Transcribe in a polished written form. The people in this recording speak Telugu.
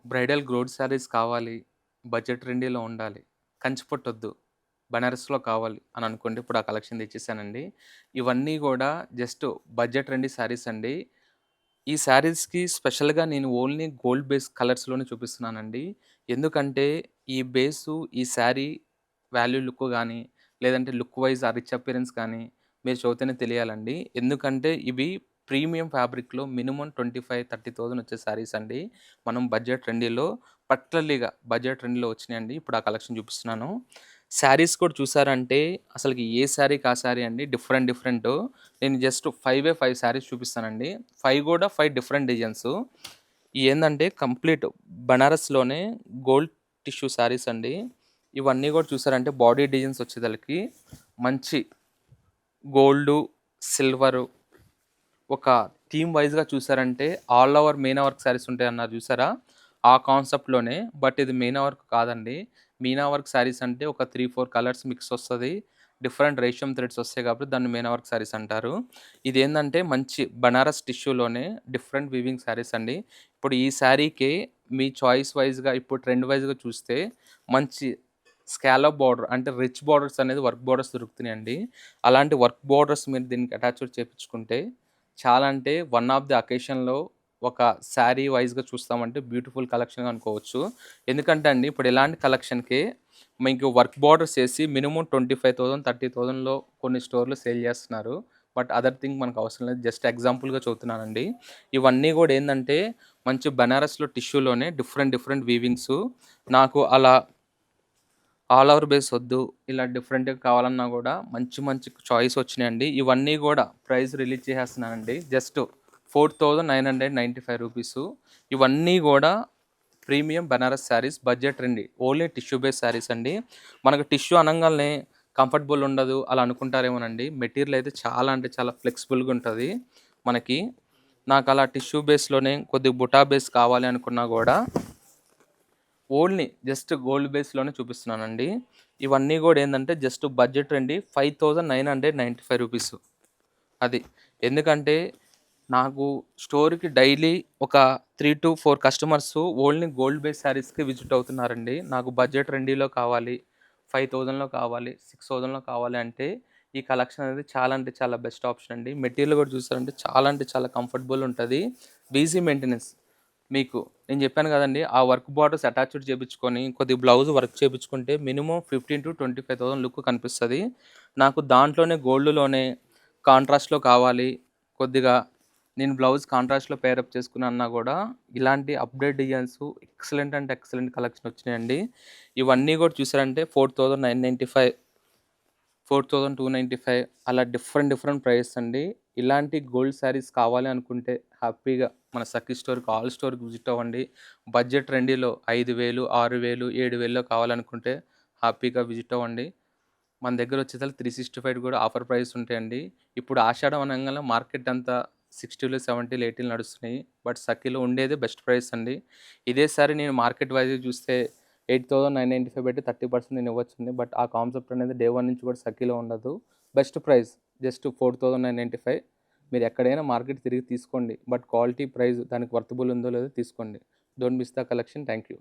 బ్రైడల్ గోల్డ్ శారీస్ కావాలి, బడ్జెట్ ట్రెండీలో ఉండాలి, కంచిపట్టొద్దు, బనారస్‌లో కావాలి అని అనుకోండి. ఇప్పుడు ఆ కలెక్షన్ తెచ్చేసానండి. ఇవన్నీ గూడా జస్ట్ బడ్జెట్ ట్రెండీ శారీస్ అండి. ఈ శారీస్‌కి స్పెషల్‌గా నేను ఓన్లీ గోల్డ్ బేస్ కలర్స్‌లోనే చూపిస్తున్నానండి. ఎందుకంటే ఈ శారీ వాల్యూ లుక్ గాని, లేదంటే లుక్ వైస్ ఆ రిచ్ అపియరెన్స్ కానీ మీరు చూస్తేనే తెలియాలండి. ఎందుకంటే ఇవి ప్రీమియం ఫ్యాబ్రిక్‌లో మినిమమ్ 25,000, 30,000 వచ్చే శారీస్ అండి. మనం బడ్జెట్ ట్రెండ్‌లో వచ్చినాయండి. ఇప్పుడు ఆ కలెక్షన్ చూపిస్తున్నాను. శారీస్ కూడా చూసారంటే అసలకి ఏ శారీకి ఆ శారీ అండి. Different different. నేను జస్ట్ 5 శారీస్ చూపిస్తానండి. 5 కూడా 5 డిఫరెంట్ డిజైన్స్. ఏందంటే కంప్లీట్ బనారస్‌లోనే గోల్డ్ టిష్యూ శారీస్ అండి. ఇవన్నీ కూడా చూసారంటే బాడీ డిజైన్స్ వచ్చేదలకి మంచి గోల్డు, సిల్వరు ఒక థీమ్ వైస్‌గా చూసారంటే all over meena work saris ఉంటాయన్నారు చూసారా? ఆ కాన్సెప్ట్‌లోనే బట్ ఇది మీనా వర్క్ కాదండి. మీనా వర్క్ శారీస్ అంటే ఒక 3, 4 కలర్స్ మిక్స్ వస్తది. డిఫరెంట్ రేషియం థ్రెడ్స్ వస్తాయి కాబట్టి దాన్ని మీనా వర్క్ శారీస్ అంటారు. ఇదేందంటే మంచి బనారస్ టిష్యూలోనే డిఫరెంట్ వీవింగ్ శారీస్ అండి. ఇప్పుడు ఈ శారీకి మీ చాయిస్ వైస్‌గా ఇప్పుడు ట్రెండ్ వైస్‌గా చూస్తే మంచి స్కాలప్ బోర్డర్ అంటే రిచ్ బోర్డర్స్ అనేది వర్క్ బోర్డర్స్ దొరుకుతున్నాయండి. అలాంటి వర్క్ బోర్డర్స్ మీరు దీనికి అటాచ్డ్ చేపించుకుంటే చాలా అంటే వన్ ఆఫ్ ది అకేషన్‌లో ఒక శారీ వైస్‌గా చూస్తామంటే బ్యూటిఫుల్ కలెక్షన్‌గా అనుకోవచ్చు. ఎందుకంటే అండి ఇప్పుడు ఇలాంటి కలెక్షన్‌కి మీకు వర్క్ బోర్డర్స్ ఏసి మినిమమ్ 25,000, 30,000లో కొన్ని స్టోర్‌లు సేల్ చేస్తున్నారు. బట్ అదర్ థింగ్ మనకు అవసరం లేదు. జస్ట్ ఎగ్జాంపుల్‌గా చెప్తున్నానండి. ఇవన్నీ కూడా ఏందంటే మంచి బనారస్‌లో టిష్యూలోనే డిఫరెంట్ డిఫరెంట్ వీవింగ్సు. నాకు అలా ఆల్ ఓవర్ బేస్ వద్దు. ఇలా డిఫరెంట్‌గా కావాలన్నా గూడా మంచి మంచి చాయిస్ వచ్చినాయండి. ఇవన్నీ గూడా ప్రైస్ రిలీజ్ చేసేస్తున్నానండి. జస్ట్ రూ. 4,995. ఇవన్నీ గూడా premium Banaras saris budget trendy. Only tissue base saris అండి. మనకు టిష్యూ అనంగాల్నే కంఫర్టబుల్ ఉండదు అలా అనుకుంటారేమోనండి. మెటీరియల్ అయితే చాలా అంటే చాలా ఫ్లెక్సిబుల్‌గా ఉంటది మనకి. నాకలా టిష్యూ బేస్‌లోనే కొద్దిగా బుటా బేస్ కావాలి అనుకున్నా గూడా ఓన్లీ జస్ట్ గోల్డ్ బేస్‌లోనే చూపిస్తున్నానండి. ఇవన్నీ గూడా ఏందంటే జస్ట్ బడ్జెట్ అండి. రూ. 5,995 అది. ఎందుకంటే నాకు స్టోర్‌కి డైలీ ఒక 3-4 కస్టమర్స్ ఓన్లీ గోల్డ్ బేస్ శారీస్‌కి విజిట్ అవుతున్నారండి. నాకు బడ్జెట్ ట్రెండీలో కావాలి, 5,000లో కావాలి, 6,000లో కావాలి అంటే ఈ కలెక్షన్ అనేది చాలా అంటే చాలా బెస్ట్ ఆప్షన్ అండి. మెటీరియల్ కూడా చూసారంటే చాలా అంటే చాలా కంఫర్టబుల్ ఉంటది. Easy maintenance. మీకు నేను చెప్పాను కదండీ! ఆ వర్క్ బోర్డర్స్ అటాచ్డ్ చేపించుకొని కొద్దిగా బ్లౌజ్ వర్క్ చేపించుకుంటే మినిమమ్ 15,000-25,000 లుక్ కనిపిస్తది. నాకు దాంట్లోనే గోల్డ్‌లోనే కాంట్రాస్ట్‌లో కావాలి. కొద్దిగా నేను బ్లౌజ్ కాంట్రాస్ట్‌లో పేరప్ చేసుకున్నా గూడా ఇలాంటి అప్‌డేట్ డిజైన్స్ ఎక్సలెంట్ అంటే ఎక్సలెంట్ కలెక్షన్ వచ్చినాయండి. ఇవన్నీ గూడా చూసారంటే 4,995, 4,295 అలా డిఫరెంట్ డిఫరెంట్ ప్రైజెస్ అండి. ఇలాంటి గోల్డ్ శారీస్ కావాలి అనుకుంటే హ్యాపీగా మన సఖీ స్టోర్‌కి, ఆల్ స్టోర్‌కి విజిట్ అవ్వండి. బడ్జెట్ ట్రెండీలో 5,000, 6,000, 7,000లో కావాలనుకుంటే హ్యాపీగా విజిట్ అవ్వండి. మన దగ్గర వచ్చేసరికి 365 కూడా ఆఫర్ ప్రైస్ ఉంటాయండి. ఇప్పుడు ఆషాఢం అనంగానే మార్కెట్ అంతా 60లు, 70లు, 80లు నడుస్తున్నాయి. బట్ సఖీలో ఉండేదే బెస్ట్ ప్రైస్ అండి. ఇదే సారి నేను మార్కెట్ వైస్‌గా చూస్తే 8,995 పెట్టి 30% నేను ఇవ్వచ్చండి. బట్ ఆ కాన్సెప్ట్ అనేది డే 1 నుంచి కూడా సఖీలో ఉండదు. Best price just 4,995. మీరు ఎక్కడైనా మార్కెట్ తిరిగి తీసుకోండి. బట్ క్వాలిటీ, ప్రైస్ దానికి వర్తబుల్ ఉందో లేదో తీసుకోండి. Don't miss the collection. Thank you.